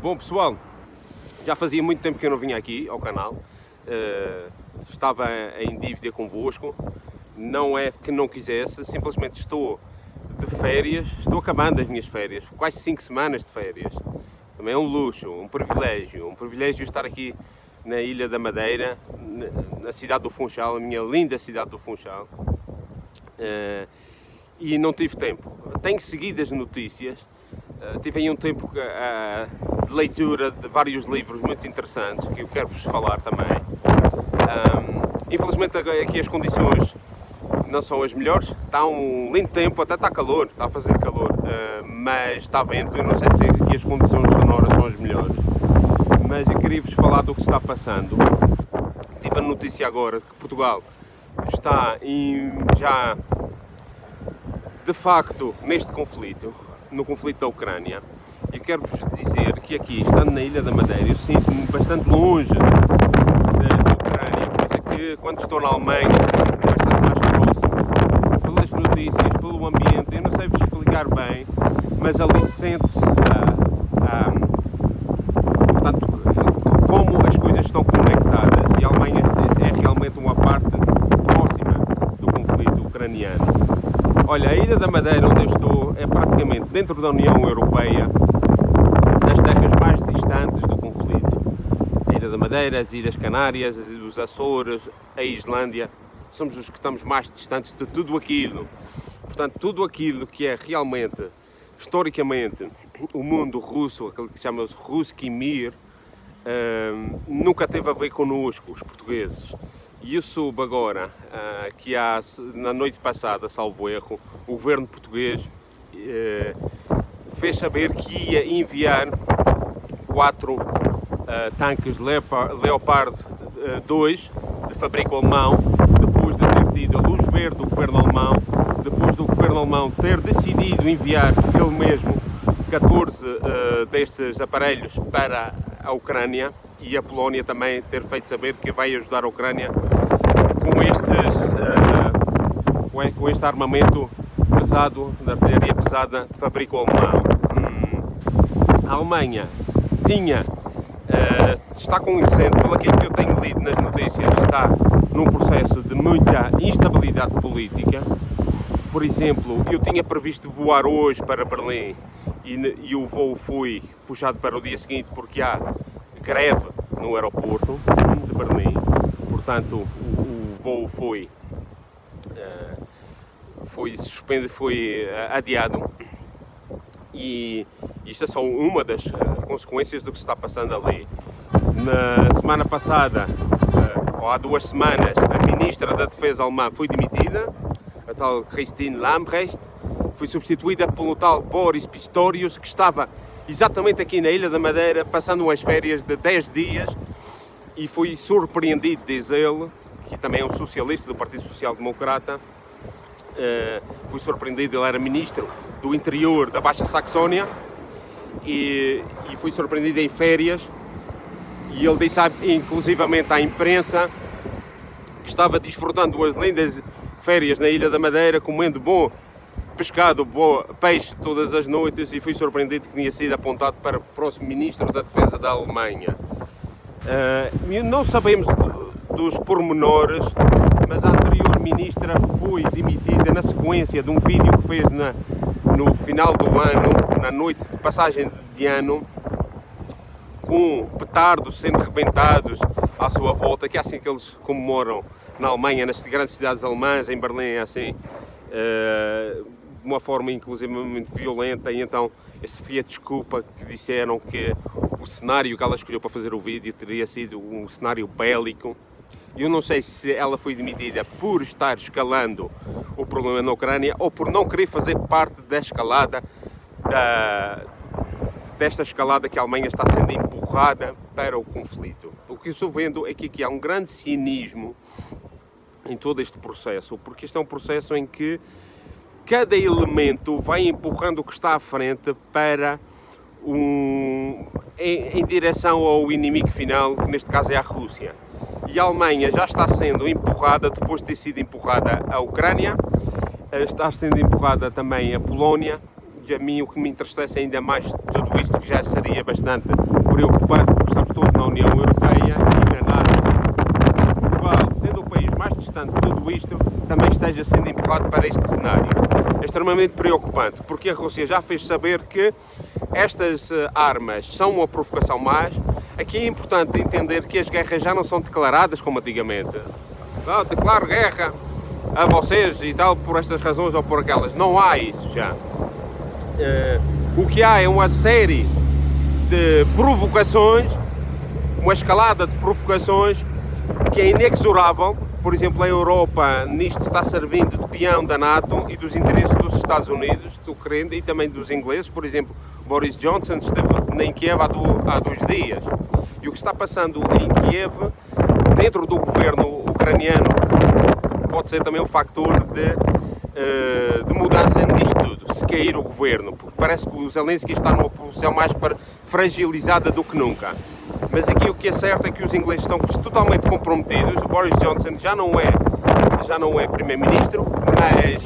Bom pessoal, já fazia muito tempo que eu não vinha aqui ao canal, estava em dívida convosco, não é que não quisesse, simplesmente estou de férias, estou acabando as minhas férias, quase 5 semanas de férias. Também é um luxo, um privilégio estar aqui na Ilha da Madeira, na cidade do Funchal, a minha linda cidade do Funchal, e não tive tempo. Tenho seguido as notícias. Tive aí um tempo de leitura de vários livros muito interessantes que eu quero vos falar também. Infelizmente aqui as condições não são as melhores, está um lindo tempo, até está calor, está a fazer calor, mas está vento, eu não sei se aqui as condições sonoras são as melhores, mas eu queria vos falar do que está passando. Tive a notícia agora de que Portugal está já de facto neste conflito, no conflito da Ucrânia. Eu quero-vos dizer que aqui, estando na Ilha da Madeira, eu sinto-me bastante longe da Ucrânia, coisa que quando estou na Alemanha sinto-me bastante mais próximo, pelas notícias, pelo ambiente, eu não sei vos explicar bem, mas ali sente-se, portanto, como as coisas estão conectadas, e a Alemanha é realmente uma parte próxima do conflito ucraniano. Olha, a Ilha da Madeira, onde eu estou, é praticamente dentro da União Europeia, nas terras mais distantes do conflito. A Ilha da Madeira, as Ilhas Canárias, os Açores, a Islândia, somos os que estamos mais distantes de tudo aquilo. Portanto, tudo aquilo que é realmente, historicamente, o mundo russo, aquele que chama-se Ruski Mir, nunca teve a ver connosco, os portugueses. E eu soube agora que na noite passada, salvo erro, o governo português fez saber que ia enviar 4 tanques Leopard 2 de fabrico alemão, depois de ter tido a luz verde do governo alemão, depois do governo alemão ter decidido enviar ele mesmo 14 destes aparelhos para a Ucrânia, e a Polónia também ter feito saber que vai ajudar a Ucrânia com este armamento pesado, de artilharia pesada de fabrico alemão. A Alemanha está com um incêndio, pelo aquilo que eu tenho lido nas notícias, está num processo de muita instabilidade política. Por exemplo, eu tinha previsto voar hoje para Berlim e o voo foi puxado para o dia seguinte porque há greve no aeroporto de Berlim, portanto o voo foi suspendido, foi adiado, e isto é só uma das consequências do que se está passando ali. Na semana passada, ou há 2 semanas, a ministra da Defesa alemã foi demitida, a tal Christine Lambrecht, foi substituída pelo tal Boris Pistorius, que estava exatamente aqui na Ilha da Madeira, passando umas férias de 10 dias, e foi surpreendido, diz ele, que também é um socialista do Partido Social Democrata, foi surpreendido, ele era ministro do interior da Baixa Saxónia, e foi surpreendido em férias, e ele disse inclusivamente à imprensa que estava desfrutando as lindas férias na Ilha da Madeira, comendo bom pescado, bom peixe todas as noites, e fui surpreendido que tinha sido apontado para o próximo Ministro da Defesa da Alemanha. Não sabemos dos pormenores, mas a anterior Ministra foi demitida na sequência de um vídeo que fez no final do ano, na noite de passagem de ano, com petardos sendo rebentados à sua volta, que é assim que eles comemoram na Alemanha, nas grandes cidades alemãs, em Berlim é assim, de uma forma inclusivamente violenta, e então essa foi a desculpa que disseram que o cenário que ela escolheu para fazer o vídeo teria sido um cenário bélico. Eu não sei se ela foi demitida por estar escalando o problema na Ucrânia ou por não querer fazer parte da escalada, desta escalada que a Alemanha está sendo empurrada para o conflito. O que eu estou vendo é que aqui há um grande cinismo em todo este processo, porque este é um processo em que cada elemento vai empurrando o que está à frente para em direção ao inimigo final, que neste caso é a Rússia. E a Alemanha já está sendo empurrada, depois de ter sido empurrada a Ucrânia, está sendo empurrada também a Polónia, e a mim o que me entristece ainda mais de tudo isto, que já seria seria bastante preocupante, porque estamos todos na União Europeia e na NATO. Portugal, sendo o país mais distante de tudo isto, também esteja sendo empurrado para este cenário. É extremamente preocupante, porque a Rússia já fez saber que estas armas são uma provocação mais. Aqui é importante entender que as guerras já não são declaradas como antigamente. Não, declaro guerra a vocês e tal, por estas razões ou por aquelas. Não há isso já. O que há é uma série de provocações, uma escalada de provocações que é inexorável. Por exemplo, a Europa nisto está servindo de peão da NATO e dos interesses dos Estados Unidos, do Ucrânia e também dos ingleses. Por exemplo, Boris Johnson esteve em Kiev há 2 dias. E o que está passando em Kiev, dentro do governo ucraniano, pode ser também um factor de mudança nisto tudo, se cair o governo, porque parece que o Zelensky está numa posição mais fragilizada do que nunca. Mas aqui o que é certo é que os ingleses estão totalmente comprometidos. O Boris Johnson já não é primeiro-ministro, mas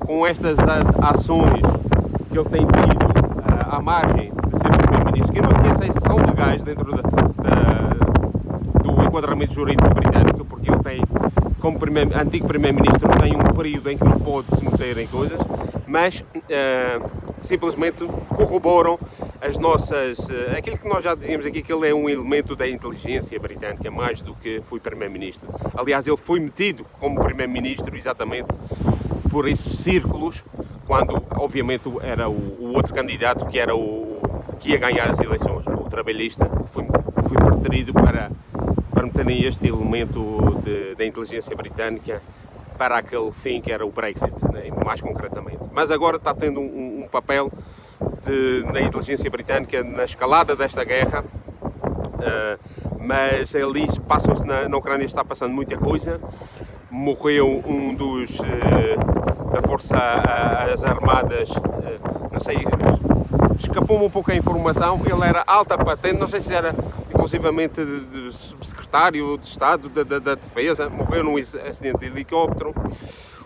com estas ações que ele tem tido à margem de ser primeiro-ministro, que não se esqueça, são legais dentro do enquadramento jurídico britânico, porque ele tem, como antigo primeiro-ministro, tem um período em que não pode se meter em coisas, mas simplesmente corroboram as nossas... aquilo que nós já dizíamos aqui, que ele é um elemento da inteligência britânica, mais do que foi primeiro-ministro. Aliás, ele foi metido como primeiro-ministro exatamente por esses círculos, quando, obviamente, era o outro candidato que era que ia ganhar as eleições, o trabalhista, foi preterido para meterem este elemento da inteligência britânica para aquele fim que era o Brexit, né, mais concretamente. Mas agora está tendo um papel na inteligência britânica na escalada desta guerra, mas ali passam-se na Ucrânia está passando muita coisa. Morreu um dos da Força as Armadas, não sei, escapou-me um pouco a informação, ele era alta patente, não sei se era inclusivamente de secretário de Estado da Defesa, morreu num acidente de helicóptero.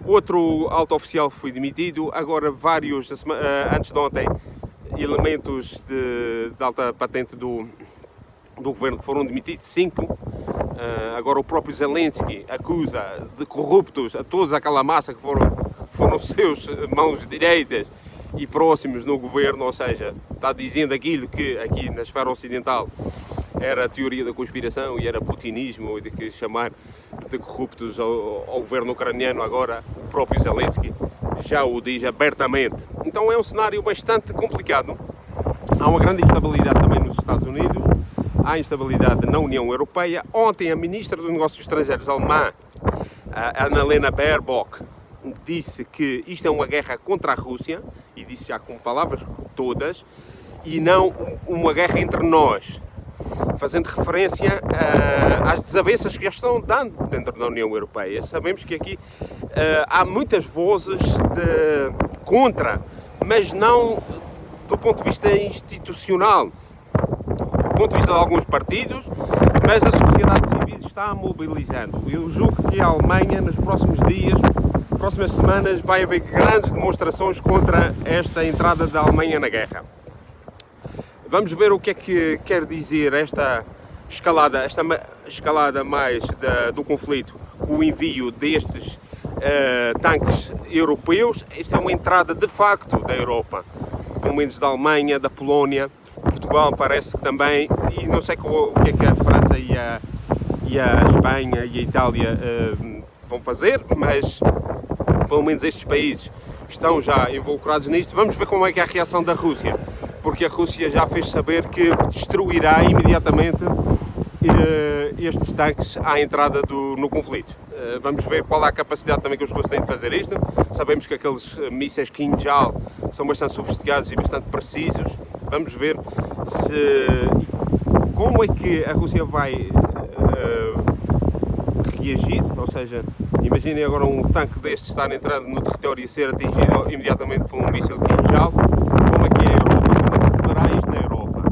Outro alto oficial foi demitido, agora vários, antes de ontem, elementos de alta patente do governo foram demitidos, 5. Agora o próprio Zelensky acusa de corruptos a toda aquela massa que foram seus mãos direitas e próximos no governo, ou seja, está dizendo aquilo que aqui na esfera ocidental era a teoria da conspiração e era putinismo, e de que chamar de corruptos ao governo ucraniano, agora o próprio Zelensky já o diz abertamente. Então é um cenário bastante complicado. Há uma grande instabilidade também nos Estados Unidos, há instabilidade na União Europeia. Ontem a Ministra dos Negócios Estrangeiros alemã, Annalena Baerbock, disse que isto é uma guerra contra a Rússia, e disse já com palavras todas, e não uma guerra entre nós, fazendo referência às desavenças que já estão dando dentro da União Europeia. Sabemos que aqui há muitas vozes contra, mas não do ponto de vista institucional, do ponto de vista de alguns partidos, mas a sociedade civil está mobilizando. Eu julgo que a Alemanha, nos próximos dias, próximas semanas, vai haver grandes demonstrações contra esta entrada da Alemanha na guerra. Vamos ver o que é que quer dizer esta escalada mais do conflito com o envio destes tanques europeus. Esta é uma entrada de facto da Europa, pelo menos da Alemanha, da Polónia, Portugal parece que também, e não sei o que é que a França e a Espanha e a Itália vão fazer, mas pelo menos estes países estão já involucrados nisto. Vamos ver como é que é a reação da Rússia, porque a Rússia já fez saber que destruirá imediatamente estes tanques à entrada no conflito. Vamos ver qual é a capacidade também que os russos têm de fazer isto. Sabemos que aqueles mísseis Kinjal são bastante sofisticados e bastante precisos. Vamos ver como é que a Rússia vai reagir, ou seja, imaginem agora um tanque destes estar entrando no território e ser atingido imediatamente por um míssil Kinjal. Como é que é a Europa? Como é que se verá isto na Europa?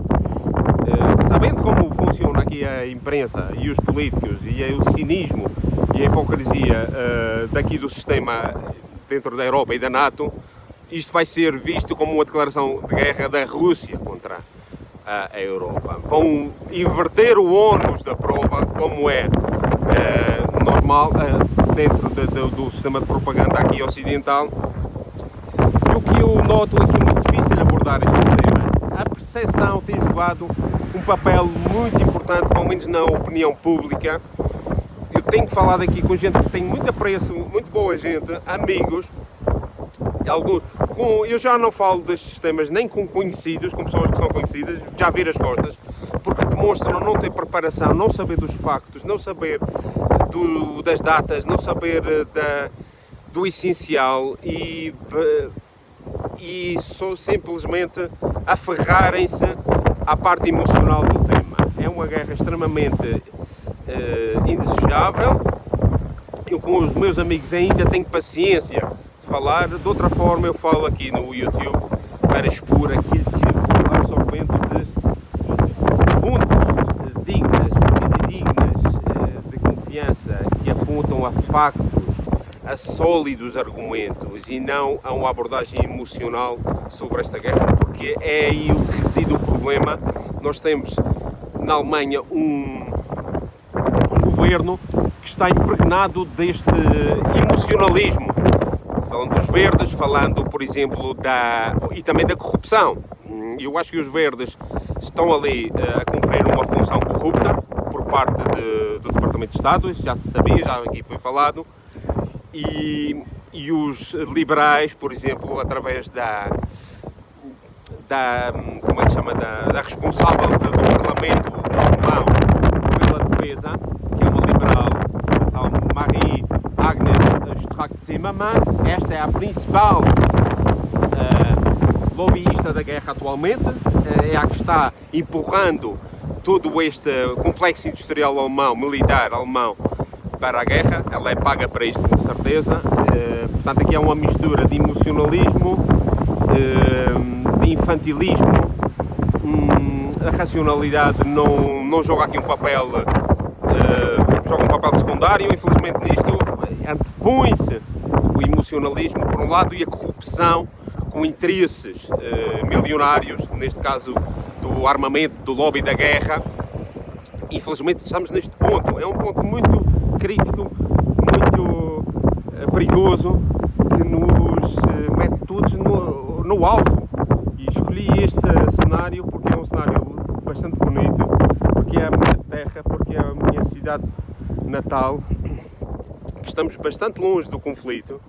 Sabendo como funciona aqui a imprensa e os políticos e o cinismo e a hipocrisia daqui do sistema dentro da Europa e da NATO, isto vai ser visto como uma declaração de guerra da Rússia à Europa. Vão inverter o ônus da prova, como é normal dentro do sistema de propaganda aqui ocidental. E o que eu noto é que é muito difícil abordar estes temas. A percepção tem jogado um papel muito importante, pelo menos na opinião pública. Eu tenho falado aqui com gente que tem muito apreço, muito boa gente, amigos. Eu já não falo destes temas nem com conhecidos, com pessoas que são conhecidas, já vir as costas, porque demonstram não ter preparação, não saber dos factos, não saber das datas, não saber do essencial e só simplesmente aferrarem-se à parte emocional do tema. É uma guerra extremamente indesejável. Eu com os meus amigos ainda tenho paciência de falar, de outra forma eu falo aqui no YouTube para expor aquilo que vou absorvendo de fontes dignas, fidedignas, de confiança, que apontam a factos, a sólidos argumentos e não a uma abordagem emocional sobre esta guerra, porque é aí o que reside o problema. Nós temos na Alemanha um governo que está impregnado deste emocionalismo, falando dos verdes, falando, por exemplo, e também da corrupção. Eu acho que os verdes estão ali a cumprir uma função corrupta por parte do Departamento de Estado, já se sabia, já aqui foi falado, e os liberais, por exemplo, através como é que chama, da responsável do Parlamento alemão pela defesa, que é uma liberal, tal Marie-Agnes Strack-Zimmermann. Esta é a principal lobbyista da guerra atualmente, é a que está empurrando todo este complexo industrial alemão, militar alemão, para a guerra. Ela é paga para isto, com certeza. Portanto, aqui é uma mistura de emocionalismo, de infantilismo. A racionalidade não joga aqui um papel, joga um papel secundário. Infelizmente nisto antepõe-se o emocionalismo por um lado e a corrupção com interesses milionários, neste caso do armamento, do lobby da guerra. Infelizmente estamos neste ponto, é um ponto muito crítico, muito perigoso, que nos mete todos no alvo. E escolhi este cenário porque é um cenário bastante bonito, porque é a minha terra, porque é a minha cidade natal, que estamos bastante longe do conflito,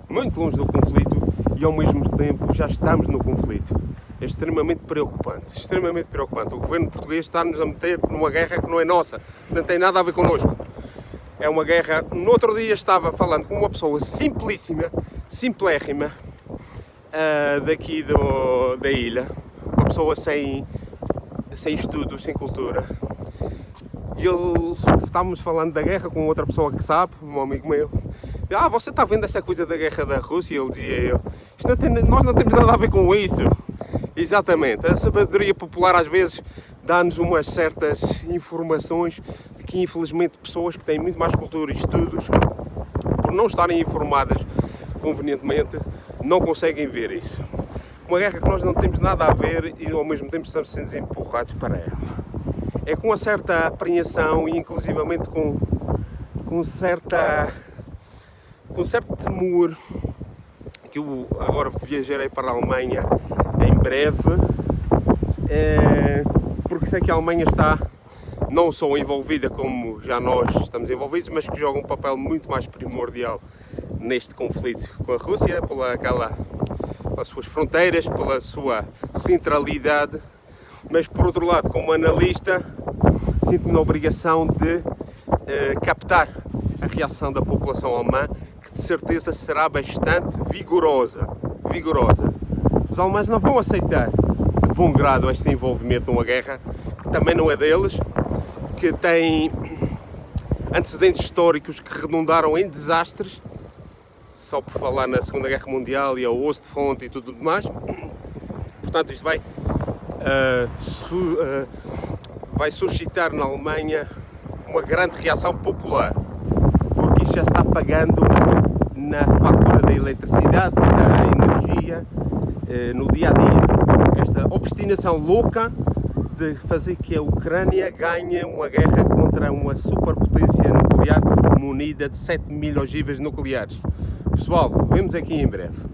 muito longe do conflito, e ao mesmo tempo já estamos no conflito. É extremamente preocupante, extremamente preocupante. O governo português está-nos a meter numa guerra que não é nossa, não tem nada a ver connosco. É uma guerra. No outro dia estava falando com uma pessoa simplíssima, simplérrima, daqui da ilha, uma pessoa sem estudos, sem cultura. E estávamos falando da guerra com outra pessoa que sabe, um amigo meu. Você está vendo essa coisa da guerra da Rússia? Ele dizia, nós não temos nada a ver com isso. Exatamente, a sabedoria popular às vezes dá-nos umas certas informações de que infelizmente pessoas que têm muito mais cultura e estudos, por não estarem informadas convenientemente, não conseguem ver isso. Uma guerra que nós não temos nada a ver e ao mesmo tempo estamos sendo empurrados para ela. É com uma certa apreensão e inclusivamente com certo temor que eu agora viajarei para a Alemanha em breve, porque sei que a Alemanha está não só envolvida como já nós estamos envolvidos, mas que joga um papel muito mais primordial neste conflito com a Rússia, pelas suas fronteiras, pela sua centralidade. Mas por outro lado, como analista, sinto-me na obrigação de captar a reação da população alemã, que de certeza será bastante vigorosa. Os alemães não vão aceitar de bom grado este envolvimento numa guerra que também não é deles, que tem antecedentes históricos que redundaram em desastres, só por falar na Segunda Guerra Mundial e ao Ostfront e tudo mais. Portanto, isto vai suscitar na Alemanha uma grande reação popular, porque isto já está pagando na fatura da eletricidade, da energia, no dia a dia. Esta obstinação louca de fazer que a Ucrânia ganhe uma guerra contra uma superpotência nuclear munida de 7.000 ogivas nucleares. Pessoal, vemos aqui em breve.